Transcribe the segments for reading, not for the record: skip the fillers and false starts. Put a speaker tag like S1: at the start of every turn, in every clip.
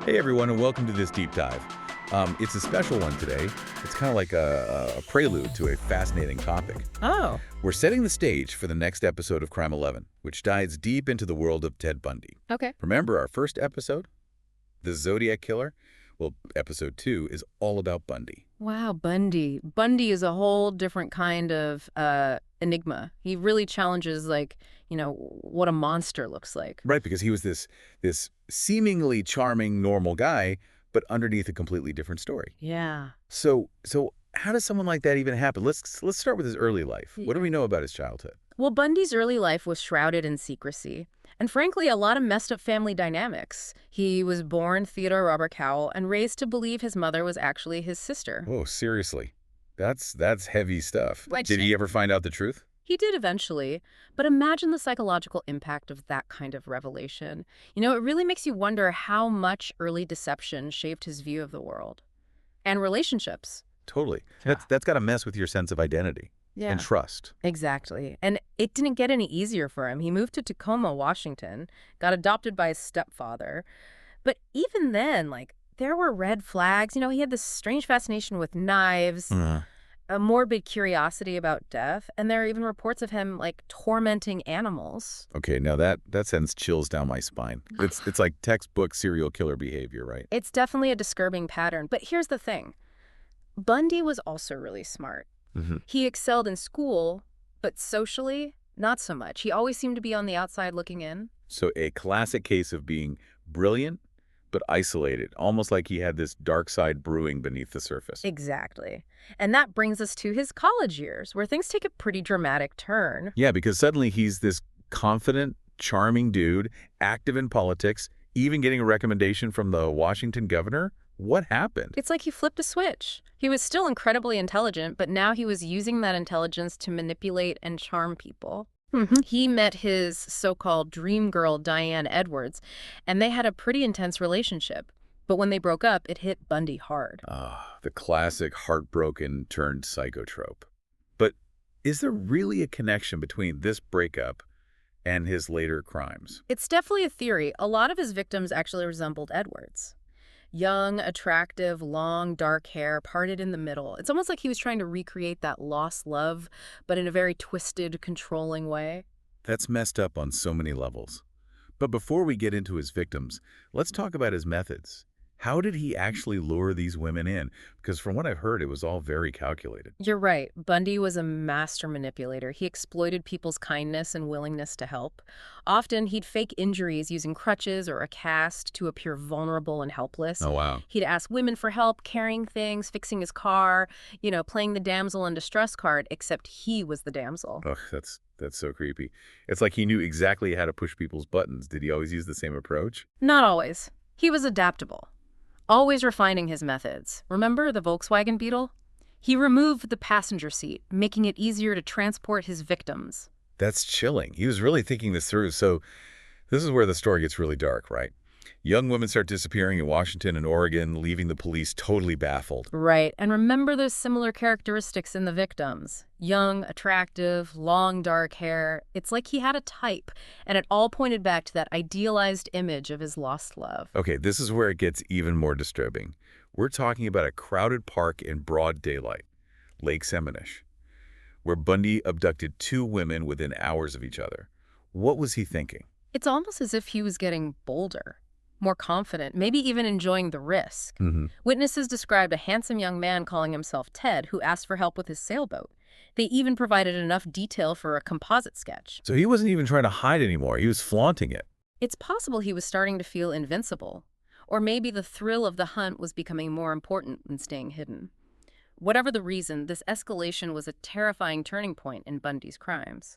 S1: Hey everyone, and welcome to this deep dive. It's a special one today. It's kind of like a prelude to a fascinating topic.
S2: Oh,
S1: We're setting the stage for the next episode of Crime 11, which dives deep into the world of Ted Bundy.
S2: okay.
S1: Remember our first episode, The Zodiac Killer? Well, episode 2 is all about Bundy.
S2: Wow, Bundy. Bundy is a whole different kind of enigma. He really challenges, what a monster looks like.
S1: Right, because he was this seemingly charming, normal guy, but underneath a completely different story.
S2: Yeah.
S1: So how does someone like that even happen? Let's start with his early life. What do we know about his childhood?
S2: Well, Bundy's early life was shrouded in secrecy. And frankly, a lot of messed up family dynamics. He was born Theodore Robert Cowell and raised to believe his mother was actually his sister.
S1: Oh, seriously. That's heavy stuff.
S2: Which-
S1: Did he ever find out the truth?
S2: He did eventually, but imagine the psychological impact of that kind of revelation. It really makes you wonder how much early deception shaped his view of the world. And relationships.
S1: Totally.
S2: Yeah.
S1: That's got to mess with your sense of identity and trust.
S2: Exactly. And it didn't get any easier for him. He moved to Tacoma, Washington, got adopted by his stepfather. But even then, there were red flags. He had this strange fascination with knives, a morbid curiosity about death, and there are even reports of him, tormenting animals.
S1: Okay, now that sends chills down my spine. It's like textbook serial killer behavior, right?
S2: It's definitely a disturbing pattern. But here's the thing. Bundy was also really smart. He excelled in school, but socially, not so much. He always seemed to be on the outside looking in.
S1: So a classic case of being brilliant, but isolated, almost like he had this dark side brewing beneath the surface.
S2: Exactly. And that brings us to his college years, where things take a pretty dramatic turn.
S1: Yeah, because suddenly he's this confident, charming dude, active in politics, even getting a recommendation from the Washington governor. What happened?
S2: It's like he flipped a switch. He was still incredibly intelligent, but now he was using that intelligence to manipulate and charm people. He met his so-called dream girl, Diane Edwards, and they had a pretty intense relationship. But when they broke up, it hit Bundy hard.
S1: Ah, the classic heartbroken turned psychotrope. But is there really a connection between this breakup and his later crimes?
S2: It's definitely a theory. A lot of his victims actually resembled Edwards. Young, attractive, long, dark hair, parted in the middle. It's almost like he was trying to recreate that lost love, but in a very twisted, controlling way.
S1: That's messed up on so many levels. But before we get into his victims, let's talk about his methods. How did he actually lure these women in? Because from what I've heard, it was all very calculated.
S2: You're right. Bundy was a master manipulator. He exploited people's kindness and willingness to help. Often, he'd fake injuries using crutches or a cast to appear vulnerable and helpless.
S1: Oh, wow.
S2: He'd ask women for help carrying things, fixing his car, playing the damsel in distress card, except he was the damsel.
S1: Ugh, that's so creepy. It's like he knew exactly how to push people's buttons. Did he always use the same approach?
S2: Not always. He was adaptable. Always refining his methods. Remember the Volkswagen Beetle? He removed the passenger seat, making it easier to transport his victims.
S1: That's chilling. He was really thinking this through. So this is where the story gets really dark, right? Young women start disappearing in Washington and Oregon, leaving the police totally baffled.
S2: Right, and remember those similar characteristics in the victims. Young, attractive, long dark hair. It's like he had a type, and it all pointed back to that idealized image of his lost love.
S1: Okay, this is where it gets even more disturbing. We're talking about a crowded park in broad daylight, Lake Sammamish, where Bundy abducted 2 women within hours of each other. What was he thinking?
S2: It's almost as if he was getting bolder, more confident, maybe even enjoying the risk. Witnesses described a handsome young man calling himself Ted who asked for help with his sailboat. They even provided enough detail for a composite sketch.
S1: So he wasn't even trying to hide anymore. He was flaunting it.
S2: It's possible he was starting to feel invincible, or maybe the thrill of the hunt was becoming more important than staying hidden. Whatever the reason, this escalation was a terrifying turning point in Bundy's crimes.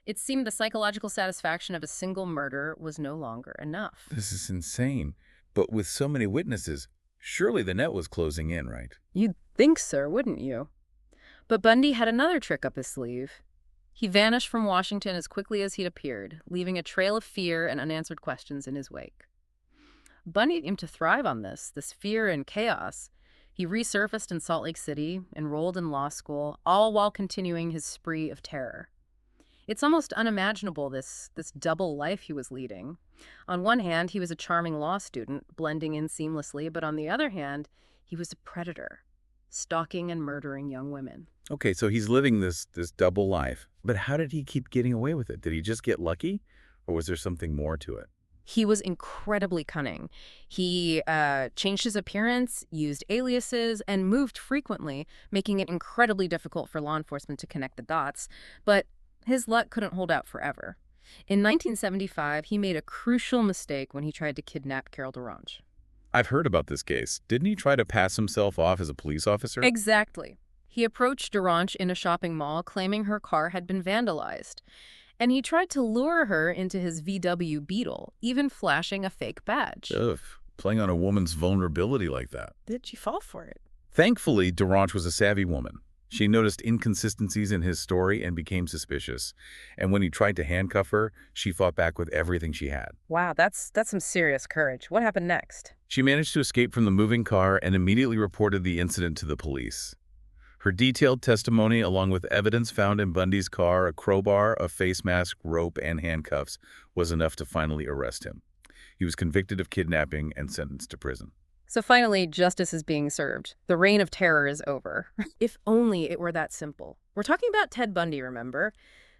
S2: It seemed the psychological satisfaction of a single murder was no longer enough.
S1: This is insane. But with so many witnesses, surely the net was closing in, right?
S2: You'd think so, wouldn't you? But Bundy had another trick up his sleeve. He vanished from Washington as quickly as he'd appeared, leaving a trail of fear and unanswered questions in his wake. Bundy seemed to thrive on this fear and chaos. He resurfaced in Salt Lake City, enrolled in law school, all while continuing his spree of terror. It's almost unimaginable, this double life he was leading. On one hand, he was a charming law student, blending in seamlessly, but on the other hand, he was a predator, stalking and murdering young women.
S1: Okay, so he's living this double life. But how did he keep getting away with it? Did he just get lucky? Or was there something more to it?
S2: He was incredibly cunning. He changed his appearance, used aliases, and moved frequently, making it incredibly difficult for law enforcement to connect the dots. But his luck couldn't hold out forever. In 1975, he made a crucial mistake when he tried to kidnap Carol DeRange.
S1: I've heard about this case. Didn't he try to pass himself off as a police officer?
S2: Exactly. He approached DeRange in a shopping mall, claiming her car had been vandalized. And he tried to lure her into his VW Beetle, even flashing a fake badge.
S1: Ugh, playing on a woman's vulnerability like that.
S2: Did she fall for it?
S1: Thankfully, DeRange was a savvy woman. She noticed inconsistencies in his story and became suspicious. And when he tried to handcuff her, she fought back with everything she had.
S2: Wow, that's some serious courage. What happened next?
S1: She managed to escape from the moving car and immediately reported the incident to the police. Her detailed testimony, along with evidence found in Bundy's car, a crowbar, a face mask, rope, and handcuffs, was enough to finally arrest him. He was convicted of kidnapping and sentenced to prison.
S2: So finally, justice is being served. The reign of terror is over. If only it were that simple. We're talking about Ted Bundy, remember?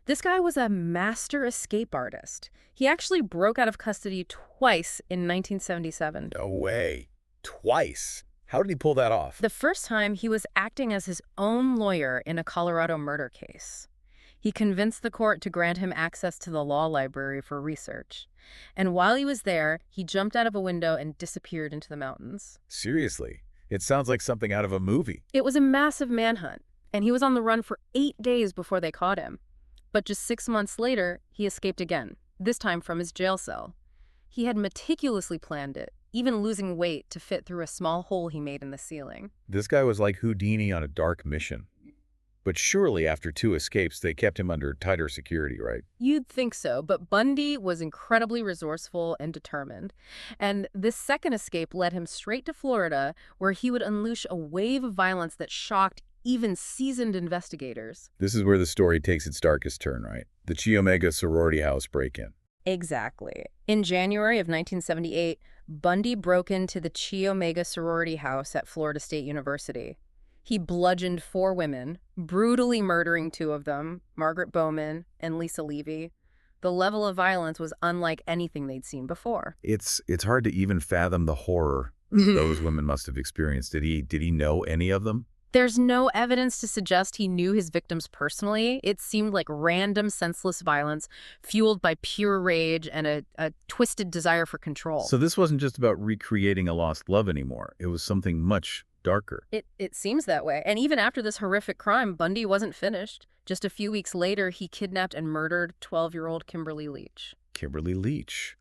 S2: This guy was a master escape artist. He actually broke out of custody twice in 1977.
S1: No way. Twice. How did he pull that off?
S2: The first time, he was acting as his own lawyer in a Colorado murder case. He convinced the court to grant him access to the law library for research. And while he was there, he jumped out of a window and disappeared into the mountains.
S1: Seriously, it sounds like something out of a movie.
S2: It was a massive manhunt, and he was on the run for 8 days before they caught him. But just 6 months later, he escaped again, this time from his jail cell. He had meticulously planned it, even losing weight to fit through a small hole he made in the ceiling.
S1: This guy was like Houdini on a dark mission. But surely after 2 escapes, they kept him under tighter security, right?
S2: You'd think so, but Bundy was incredibly resourceful and determined. And this second escape led him straight to Florida, where he would unleash a wave of violence that shocked even seasoned investigators.
S1: This is where the story takes its darkest turn, right? The Chi Omega sorority house break-in.
S2: Exactly. In January of 1978, Bundy broke into the Chi Omega sorority house at Florida State University. He bludgeoned 4 women, brutally murdering 2 of them, Margaret Bowman and Lisa Levy. The level of violence was unlike anything they'd seen before.
S1: It's hard to even fathom the horror those women must have experienced. Did he know any of them?
S2: There's no evidence to suggest he knew his victims personally. It seemed like random, senseless violence fueled by pure rage and a twisted desire for control.
S1: So this wasn't just about recreating a lost love anymore. It was something much darker.
S2: It seems that way. And even after this horrific crime, Bundy wasn't finished. Just a few weeks later, he kidnapped and murdered 12-year-old Kimberly Leach.
S1: Kimberly Leach.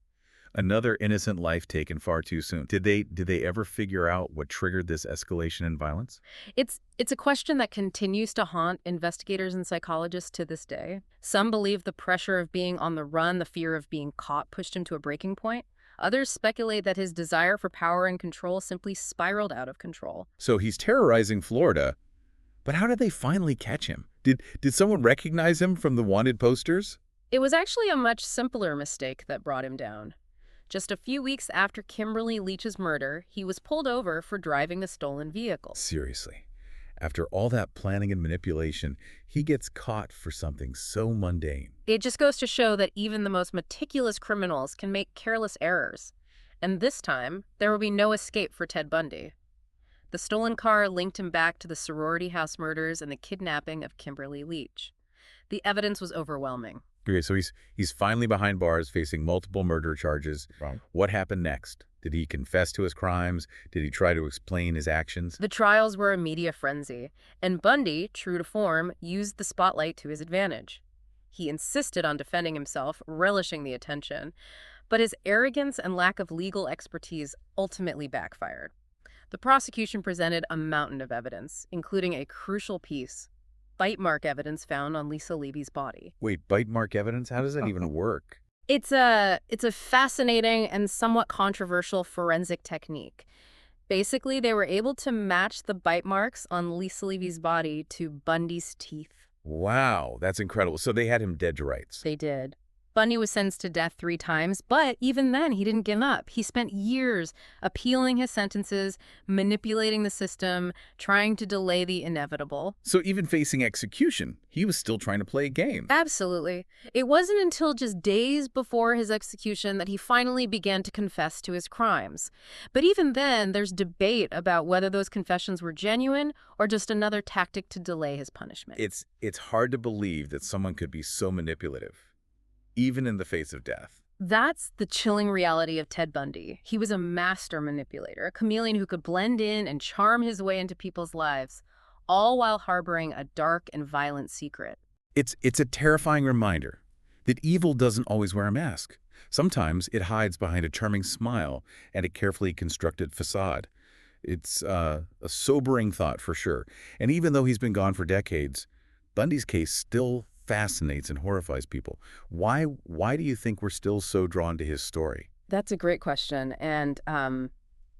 S1: Another innocent life taken far too soon. Did they ever figure out what triggered this escalation in violence?
S2: It's a question that continues to haunt investigators and psychologists to this day. Some believe the pressure of being on the run, the fear of being caught, pushed him to a breaking point. Others speculate that his desire for power and control simply spiraled out of control.
S1: So he's terrorizing Florida, but how did they finally catch him? Did someone recognize him from the wanted posters?
S2: It was actually a much simpler mistake that brought him down. Just a few weeks after Kimberly Leach's murder, he was pulled over for driving a stolen vehicle.
S1: Seriously, after all that planning and manipulation, he gets caught for something so mundane.
S2: It just goes to show that even the most meticulous criminals can make careless errors. And this time, there will be no escape for Ted Bundy. The stolen car linked him back to the sorority house murders and the kidnapping of Kimberly Leach. The evidence was overwhelming.
S1: Okay, so he's finally behind bars, facing multiple murder charges. Right. What happened next? Did he confess to his crimes? Did he try to explain his actions?
S2: The trials were a media frenzy, and Bundy, true to form, used the spotlight to his advantage. He insisted on defending himself, relishing the attention, but his arrogance and lack of legal expertise ultimately backfired. The prosecution presented a mountain of evidence, including a crucial piece: bite mark evidence found on Lisa Levy's body.
S1: Wait, bite mark evidence? How does that even work?
S2: It's a fascinating and somewhat controversial forensic technique. Basically, they were able to match the bite marks on Lisa Levy's body to Bundy's teeth.
S1: Wow, that's incredible. So they had him dead to rights.
S2: They did. Bundy was sentenced to death 3 times, but even then, he didn't give up. He spent years appealing his sentences, manipulating the system, trying to delay the inevitable.
S1: So even facing execution, he was still trying to play a game.
S2: Absolutely. It wasn't until just days before his execution that he finally began to confess to his crimes. But even then, there's debate about whether those confessions were genuine or just another tactic to delay his punishment.
S1: It's hard to believe that someone could be so manipulative, even in the face of death.
S2: That's the chilling reality of Ted Bundy. He was a master manipulator, a chameleon who could blend in and charm his way into people's lives, all while harboring a dark and violent secret.
S1: It's a terrifying reminder that evil doesn't always wear a mask. Sometimes it hides behind a charming smile and a carefully constructed facade. It's a sobering thought for sure. And even though he's been gone for decades, Bundy's case still fascinates and horrifies people. Why do you think we're still so drawn to his story?
S2: That's a great question. And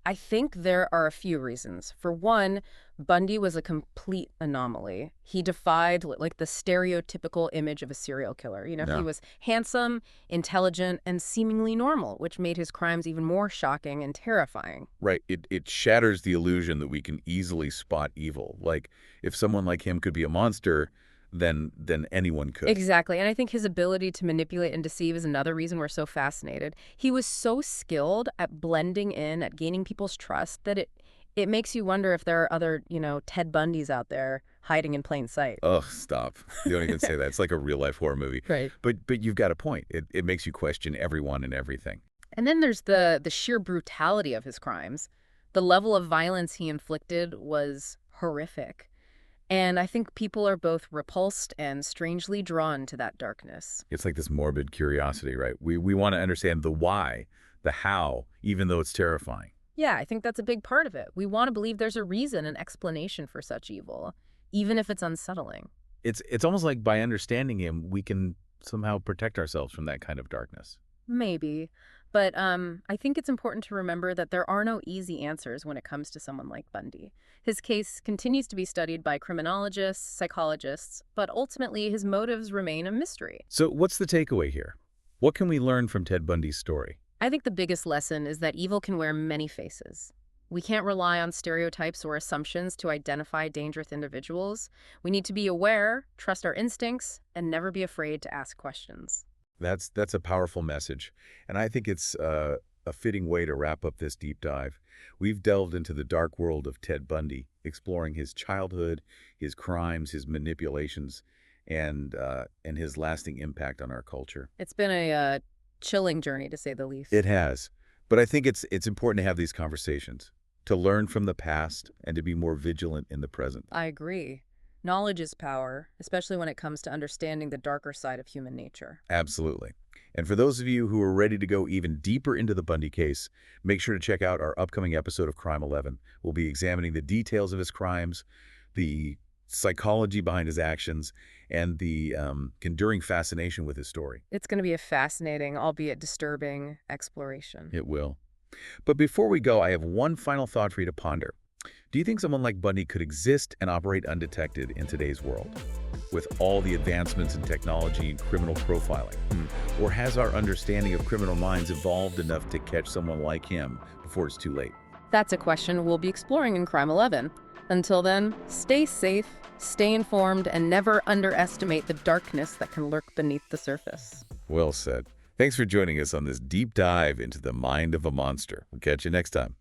S2: I think there are a few reasons. For one, Bundy was a complete anomaly. He defied like the stereotypical image of a serial killer.
S1: Yeah.
S2: He was handsome, intelligent, and seemingly normal, which made his crimes even more shocking and terrifying.
S1: Right. It shatters the illusion that we can easily spot evil. Like, if someone like him could be a monster, then anyone could.
S2: Exactly. And I think his ability to manipulate and deceive is another reason we're so fascinated. He was so skilled at blending in, at gaining people's trust, that it makes you wonder if there are other, Ted Bundys out there hiding in plain sight.
S1: Ugh, stop. You don't even say that. It's like a real-life horror movie.
S2: Right.
S1: But you've got a point. It makes you question everyone and everything.
S2: And then there's the sheer brutality of his crimes. The level of violence he inflicted was horrific. And I think people are both repulsed and strangely drawn to that darkness.
S1: It's like this morbid curiosity, right? We want to understand the why, the how, even though it's terrifying.
S2: Yeah, I think that's a big part of it. We want to believe there's a reason, an explanation for such evil, even if it's unsettling.
S1: It's almost like by understanding him, we can somehow protect ourselves from that kind of darkness.
S2: Maybe. But I think it's important to remember that there are no easy answers when it comes to someone like Bundy. His case continues to be studied by criminologists, psychologists, but ultimately his motives remain a mystery.
S1: So what's the takeaway here? What can we learn from Ted Bundy's story?
S2: I think the biggest lesson is that evil can wear many faces. We can't rely on stereotypes or assumptions to identify dangerous individuals. We need to be aware, trust our instincts, and never be afraid to ask questions.
S1: That's a powerful message, and I think it's a fitting way to wrap up this deep dive. We've delved into the dark world of Ted Bundy, exploring his childhood, his crimes, his manipulations, and his lasting impact on our culture.
S2: It's been a chilling journey, to say the least.
S1: It has, but I think it's important to have these conversations, to learn from the past and to be more vigilant in the present.
S2: I agree. Knowledge is power, especially when it comes to understanding the darker side of human nature.
S1: Absolutely. And for those of you who are ready to go even deeper into the Bundy case, make sure to check out our upcoming episode of Crime 11. We'll be examining the details of his crimes, the psychology behind his actions, and the enduring fascination with his story.
S2: It's going to be a fascinating, albeit disturbing, exploration.
S1: It will. But before we go, I have one final thought for you to ponder. Do you think someone like Bundy could exist and operate undetected in today's world, with all the advancements in technology and criminal profiling? Or has our understanding of criminal minds evolved enough to catch someone like him before it's too late?
S2: That's a question we'll be exploring in Crime 11. Until then, stay safe, stay informed, and never underestimate the darkness that can lurk beneath the surface.
S1: Well said. Thanks for joining us on this deep dive into the mind of a monster. We'll catch you next time.